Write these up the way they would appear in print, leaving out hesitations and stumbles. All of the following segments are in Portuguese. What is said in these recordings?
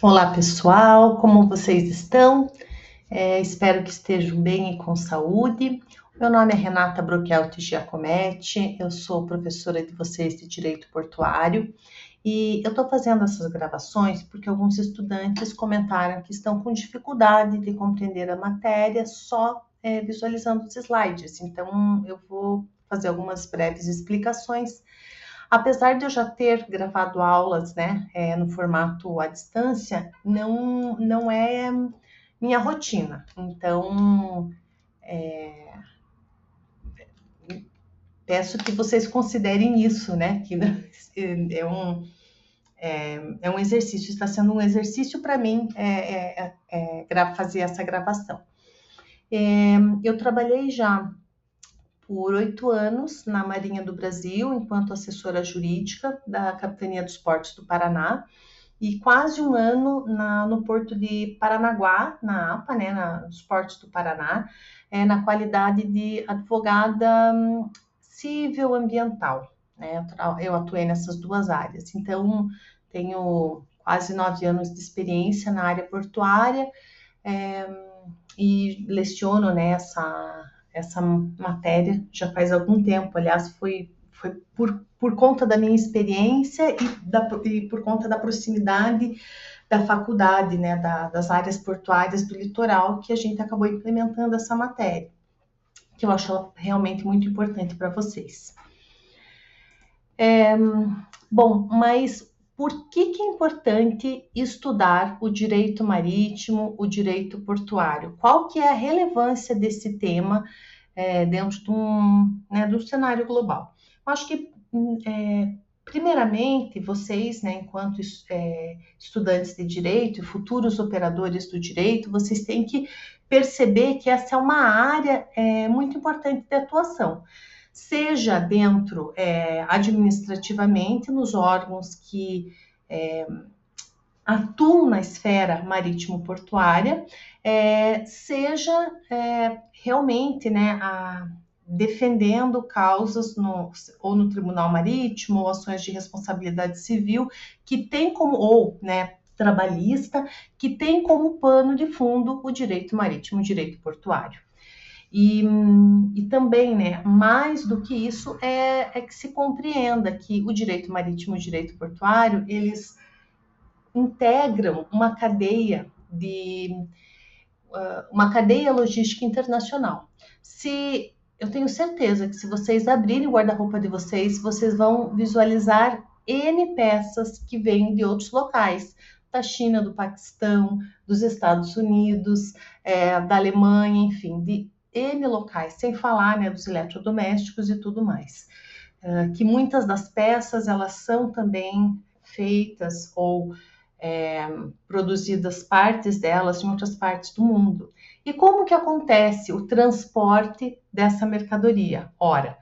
Olá, pessoal, como vocês estão? Espero que estejam bem e com saúde. Meu nome é Renata Broquelti Giacometti, eu sou professora de vocês de Direito Portuário e eu estou fazendo essas gravações porque alguns estudantes comentaram que estão com dificuldade de compreender a matéria só visualizando os slides. Então, eu vou fazer algumas breves explicações. Apesar de eu já ter gravado aulas, né, no formato à distância, não é minha rotina. Então, peço que vocês considerem isso, né, que é um, é um exercício, está sendo um exercício para mim fazer essa gravação. Eu trabalhei já por 8 anos na Marinha do Brasil, enquanto assessora jurídica da Capitania dos Portos do Paraná, e quase um ano no Porto de Paranaguá, na APA, né, nos Portos do Paraná, na qualidade de advogada civil ambiental. Né? Eu atuei nessas duas áreas. Então, tenho quase 9 anos de experiência na área portuária é, e leciono essa matéria já faz algum tempo. Aliás, foi por conta da minha experiência e por conta da proximidade da faculdade, né, das áreas portuárias do litoral, que a gente acabou implementando essa matéria, que eu acho ela realmente muito importante para vocês. Bom, mas por que é importante estudar o direito marítimo, o direito portuário? Qual que é a relevância desse tema dentro de um cenário global? Eu acho que, primeiramente, vocês, né, enquanto estudantes de direito e futuros operadores do direito, vocês têm que perceber que essa é uma área muito importante de atuação, seja dentro administrativamente, nos órgãos que atuam na esfera marítimo-portuária, seja realmente, né, defendendo causas ou no Tribunal Marítimo, ou ações de responsabilidade civil, que tem como, ou né, trabalhista, que tem como pano de fundo o direito marítimo, o direito portuário. E também, né, mais do que isso, que se compreenda que o direito marítimo e o direito portuário, eles integram uma cadeia logística internacional. Eu tenho certeza que se vocês abrirem o guarda-roupa de vocês, vocês vão visualizar N peças que vêm de outros locais, da China, do Paquistão, dos Estados Unidos, da Alemanha, enfim, de N locais, sem falar, né, dos eletrodomésticos e tudo mais. Que muitas das peças, elas são também feitas ou produzidas partes delas em outras partes do mundo. E como que acontece o transporte dessa mercadoria? Ora,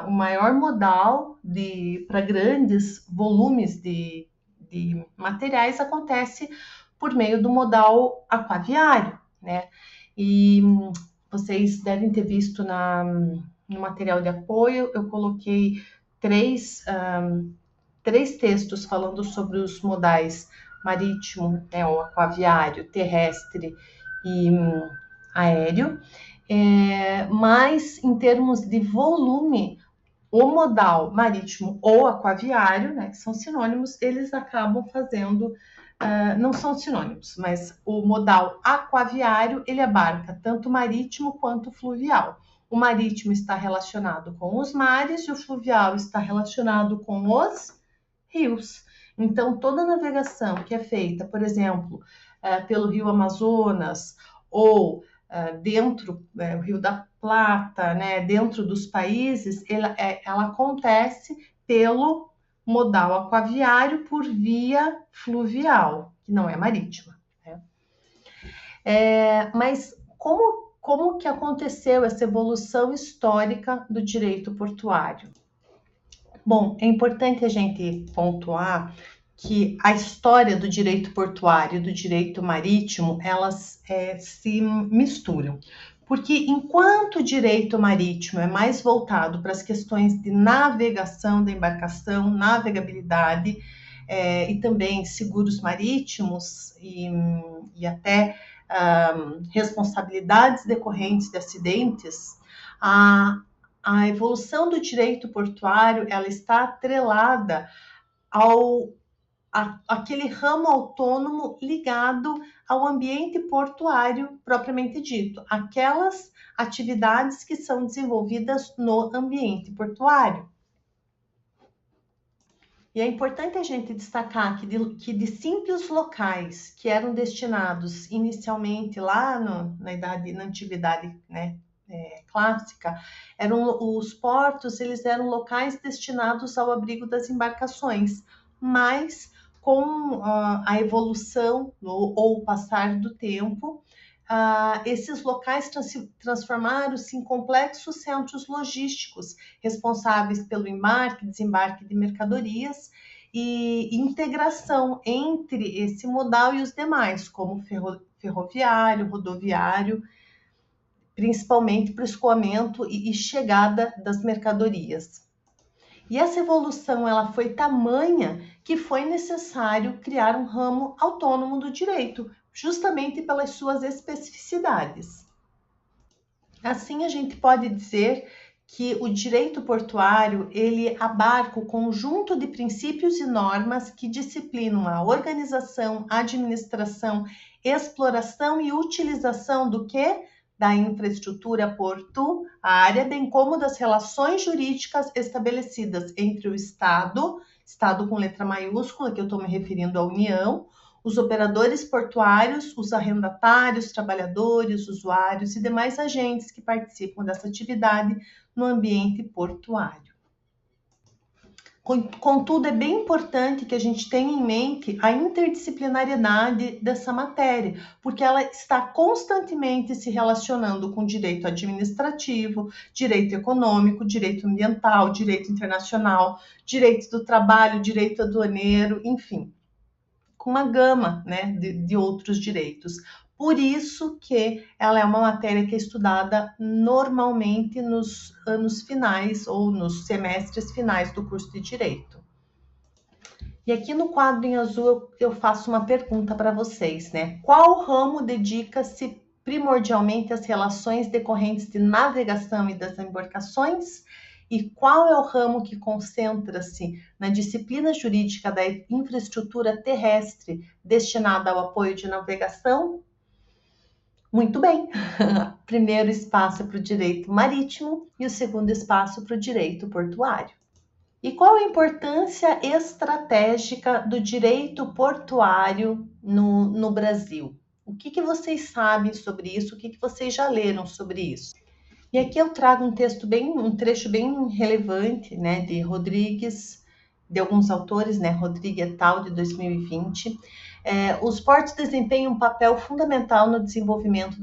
o maior modal para grandes volumes de materiais acontece por meio do modal aquaviário, né? E vocês devem ter visto no material de apoio, eu coloquei três textos falando sobre os modais marítimo, né, o aquaviário, terrestre e aéreo, mas em termos de volume, o modal marítimo ou aquaviário, né, que são sinônimos, eles acabam fazendo, não são sinônimos, mas o modal aquaviário, ele abarca tanto marítimo quanto fluvial. O marítimo está relacionado com os mares e o fluvial está relacionado com os rios. Então, toda navegação que é feita, por exemplo, pelo Rio Amazonas ou dentro do Rio da Plata, né, dentro dos países, ela acontece pelo modal aquaviário por via fluvial, que não é marítima. Né? Mas como que aconteceu essa evolução histórica do direito portuário? Bom, é importante a gente pontuar que a história do direito portuário e do direito marítimo, elas se misturam. Porque enquanto o direito marítimo é mais voltado para as questões de navegação da embarcação, navegabilidade, e também seguros marítimos e até responsabilidades decorrentes de acidentes, a evolução do direito portuário ela está atrelada aquele ramo autônomo ligado ao ambiente portuário propriamente dito, aquelas atividades que são desenvolvidas no ambiente portuário. E é importante a gente destacar que de simples locais que eram destinados inicialmente lá na antiguidade, né, clássica, os portos, eles eram locais destinados ao abrigo das embarcações, mas com a evolução ou o passar do tempo, esses locais transformaram-se em complexos centros logísticos, responsáveis pelo embarque e desembarque de mercadorias e integração entre esse modal e os demais, como ferroviário, rodoviário, principalmente para o escoamento e chegada das mercadorias. E essa evolução ela foi tamanha que foi necessário criar um ramo autônomo do direito, justamente pelas suas especificidades. Assim, a gente pode dizer que o direito portuário ele abarca o conjunto de princípios e normas que disciplinam a organização, administração, exploração e utilização do que? Da infraestrutura portuária, bem como das relações jurídicas estabelecidas entre o Estado com letra maiúscula, que eu estou me referindo à União, os operadores portuários, os arrendatários, trabalhadores, usuários e demais agentes que participam dessa atividade no ambiente portuário. Contudo, é bem importante que a gente tenha em mente a interdisciplinariedade dessa matéria, porque ela está constantemente se relacionando com direito administrativo, direito econômico, direito ambiental, direito internacional, direito do trabalho, direito aduaneiro, enfim, com uma gama, né, de outros direitos. Por isso que ela é uma matéria que é estudada normalmente nos anos finais ou nos semestres finais do curso de Direito. E aqui no quadro em azul eu faço uma pergunta para vocês, né? Qual ramo dedica-se primordialmente às relações decorrentes de navegação e das embarcações? E qual é o ramo que concentra-se na disciplina jurídica da infraestrutura terrestre destinada ao apoio de navegação? Muito bem, o primeiro espaço é para o direito marítimo e o segundo espaço para o direito portuário. E qual a importância estratégica do direito portuário no Brasil? O que vocês sabem sobre isso? O que vocês já leram sobre isso? E aqui eu trago um trecho bem relevante, né, de Rodrigues, de alguns autores, né, Rodrigues et al., de 2020. Os portos desempenham um papel fundamental no desenvolvimento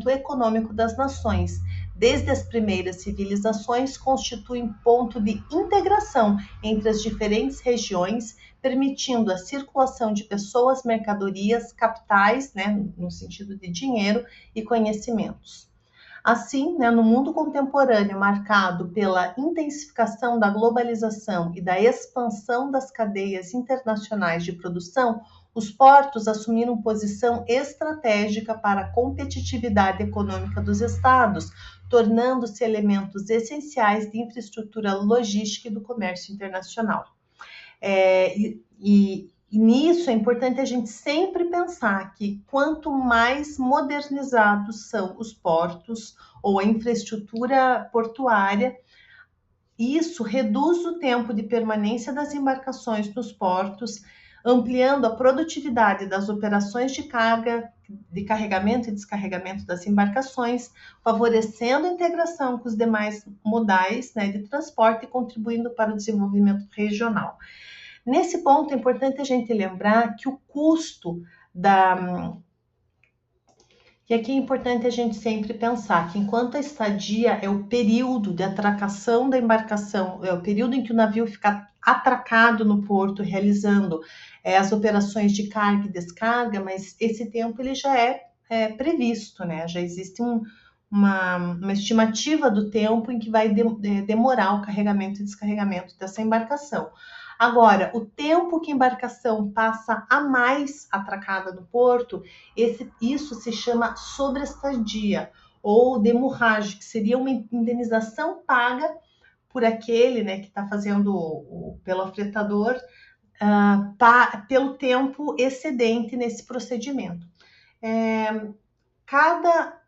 econômico das nações. Desde as primeiras civilizações, constituem ponto de integração entre as diferentes regiões, permitindo a circulação de pessoas, mercadorias, capitais, né, no sentido de dinheiro, e conhecimentos. Assim, né, no mundo contemporâneo marcado pela intensificação da globalização e da expansão das cadeias internacionais de produção, os portos assumiram posição estratégica para a competitividade econômica dos estados, tornando-se elementos essenciais de infraestrutura logística e do comércio internacional. E nisso é importante a gente sempre pensar que quanto mais modernizados são os portos ou a infraestrutura portuária, isso reduz o tempo de permanência das embarcações nos portos, ampliando a produtividade das operações de carga, de carregamento e descarregamento das embarcações, favorecendo a integração com os demais modais, né, de transporte e contribuindo para o desenvolvimento regional. Nesse ponto, é importante a gente lembrar que o custo E aqui é importante a gente sempre pensar que enquanto a estadia é o período de atracação da embarcação, é o período em que o navio fica atracado no porto, realizando as operações de carga e descarga, mas esse tempo ele já é previsto, né? Já existe uma estimativa do tempo em que vai demorar o carregamento e descarregamento dessa embarcação. Agora, o tempo que a embarcação passa a mais atracada no porto, isso se chama sobreestadia ou demurragem, que seria uma indenização paga por aquele, né, que está fazendo pelo afretador, pelo tempo excedente nesse procedimento. Cada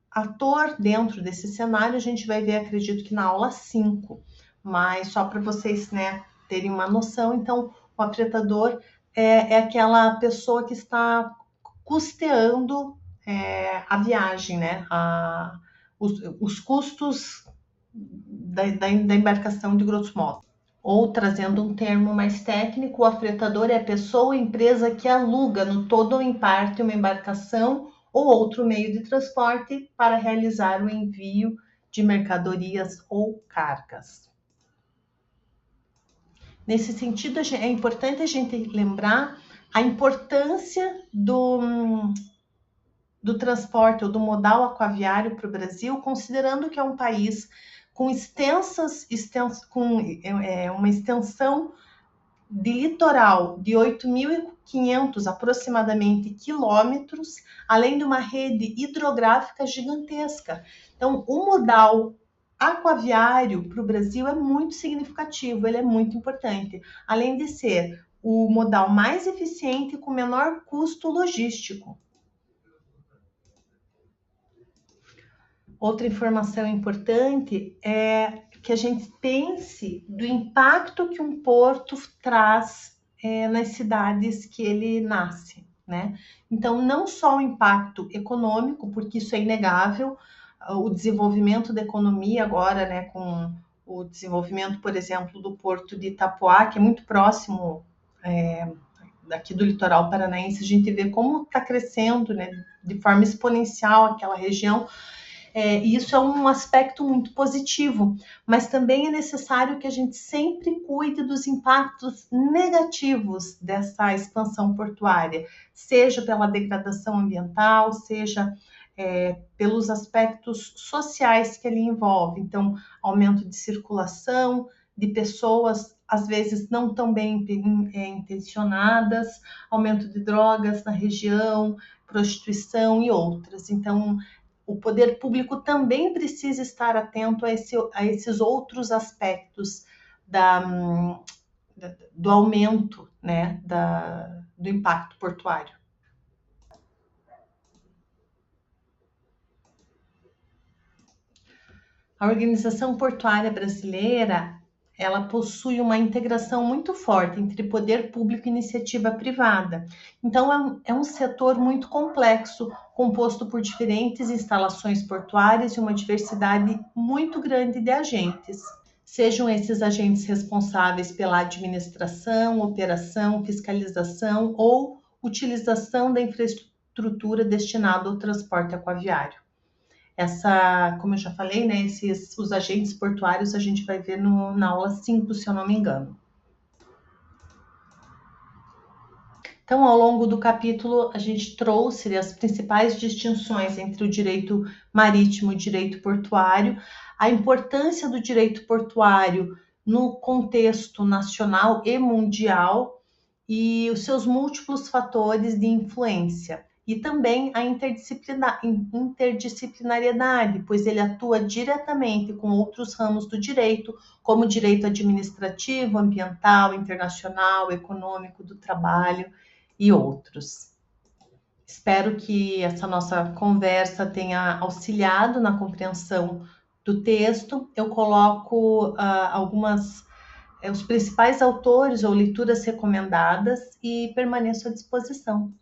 ator dentro desse cenário a gente vai ver, acredito que na aula 5, mas só para vocês, né, terem uma noção. Então, o afretador é aquela pessoa que está custeando a viagem, né, os custos da embarcação, de grosso modo. Ou, trazendo um termo mais técnico, o afretador é a pessoa ou empresa que aluga no todo ou em parte uma embarcação ou outro meio de transporte para realizar o envio de mercadorias ou cargas. Nesse sentido, é importante a gente lembrar a importância do transporte ou do modal aquaviário para o Brasil, considerando que é um país com uma extensão de litoral de 8.500 aproximadamente quilômetros, além de uma rede hidrográfica gigantesca. Então, o modal aquaviário para o Brasil é muito significativo, ele é muito importante, além de ser o modal mais eficiente com menor custo logístico. Outra informação importante é que a gente pense do impacto que um porto traz nas cidades que ele nasce, né? Então, não só o impacto econômico, porque isso é inegável, o desenvolvimento da economia agora, né, com o desenvolvimento, por exemplo, do porto de Itapoá, que é muito próximo daqui do litoral paranaense, a gente vê como está crescendo, né, de forma exponencial aquela região. E isso é um aspecto muito positivo, mas também é necessário que a gente sempre cuide dos impactos negativos dessa expansão portuária, seja pela degradação ambiental, seja pelos aspectos sociais que ele envolve. Então, aumento de circulação, de pessoas às vezes não tão bem intencionadas, aumento de drogas na região, prostituição e outras. Então, o poder público também precisa estar atento a esses outros aspectos do aumento, né, do impacto portuário. A Organização Portuária Brasileira, ela possui uma integração muito forte entre poder público e iniciativa privada. Então, é um setor muito complexo, composto por diferentes instalações portuárias e uma diversidade muito grande de agentes. Sejam esses agentes responsáveis pela administração, operação, fiscalização ou utilização da infraestrutura destinada ao transporte aquaviário. Como eu já falei, né, os agentes portuários a gente vai ver na aula 5, se eu não me engano. Então, ao longo do capítulo, a gente trouxe as principais distinções entre o direito marítimo e o direito portuário, a importância do direito portuário no contexto nacional e mundial e os seus múltiplos fatores de influência. E também a interdisciplinariedade, pois ele atua diretamente com outros ramos do direito, como o direito administrativo, ambiental, internacional, econômico, do trabalho e outros. Espero que essa nossa conversa tenha auxiliado na compreensão do texto. Eu coloco os principais autores ou leituras recomendadas e permaneço à disposição.